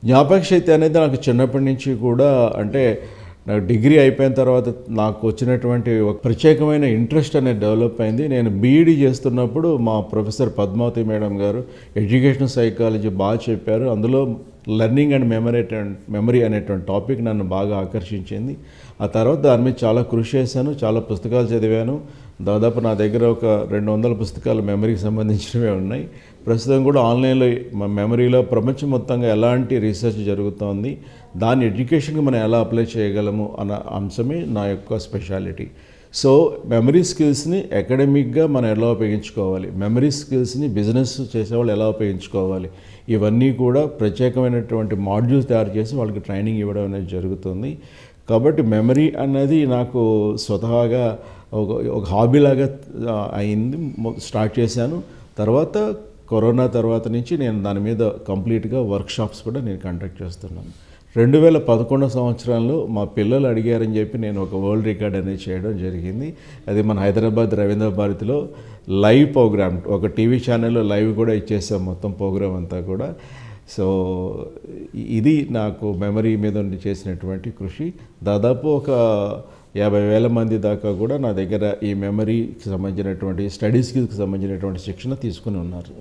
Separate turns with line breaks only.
జ్ఞాపక శక్తి అనేది నాకు చిన్నప్పటి నుంచి కూడా అంటే నాకు డిగ్రీ అయిపోయిన తర్వాత నాకు వచ్చినటువంటి ఒక ప్రత్యేకమైన ఇంట్రెస్ట్ అనేది డెవలప్ అయింది. నేను బీఈడీ చేస్తున్నప్పుడు మా ప్రొఫెసర్ పద్మావతి మేడం గారు ఎడ్యుకేషన్ సైకాలజీ బాగా చెప్పారు. అందులో లెర్నింగ్ అండ్ మెమరీ అనేటువంటి టాపిక్ నన్ను బాగా ఆకర్షించింది. ఆ తర్వాత దాని మీద చాలా కృషి చేశాను, చాలా పుస్తకాలు చదివాను. దాదాపు నా దగ్గర ఒక 200 పుస్తకాలు మెమరీకి సంబంధించినవే ఉన్నాయి. ప్రస్తుతం కూడా ఆన్లైన్లో మెమరీలో ప్రపంచం మొత్తంగా ఎలాంటి రీసెర్చ్ జరుగుతోంది, దాన్ని ఎడ్యుకేషన్కి మనం ఎలా అప్లై చేయగలము అన్న అంశమే నా యొక్క స్పెషాలిటీ. సో మెమరీ స్కిల్స్ని అకాడమిక్గా మనం ఎలా ఉపయోగించుకోవాలి, మెమరీ స్కిల్స్ని బిజినెస్ చేసేవాళ్ళు ఎలా ఉపయోగించుకోవాలి, ఇవన్నీ కూడా ప్రత్యేకమైనటువంటి మాడ్యూల్స్ తయారు చేసి వాళ్ళకి ట్రైనింగ్ ఇవ్వడం అనేది జరుగుతుంది. కాబట్టి మెమరీ అన్నది నాకు స్వతహాగా ఒక హాబీలాగా అయింది. స్టార్ట్ చేశాను. తర్వాత కరోనా తర్వాత నుంచి నేను దాని మీద కంప్లీట్గా వర్క్షాప్స్ కూడా నేను కండక్ట్ చేస్తున్నాను. 2011 సంవత్సరంలో మా పిల్లలు అడిగారని చెప్పి నేను ఒక వరల్డ్ రికార్డ్ అనేది చేయడం జరిగింది. అది మన హైదరాబాద్ రవీంద్ర భారతిలో లైవ్ ప్రోగ్రామ్, ఒక టీవీ ఛానల్లో లైవ్ కూడా ఇచ్చేసాం మొత్తం ప్రోగ్రామ్ అంతా కూడా. సో ఇది నాకు మెమరీ మీద చేసినటువంటి కృషి. దాదాపు ఒక 50,000 మంది దాకా కూడా నా దగ్గర ఈ మెమరీకి సంబంధించినటువంటి స్టడీస్కి సంబంధించినటువంటి శిక్షణ తీసుకుని ఉన్నారు.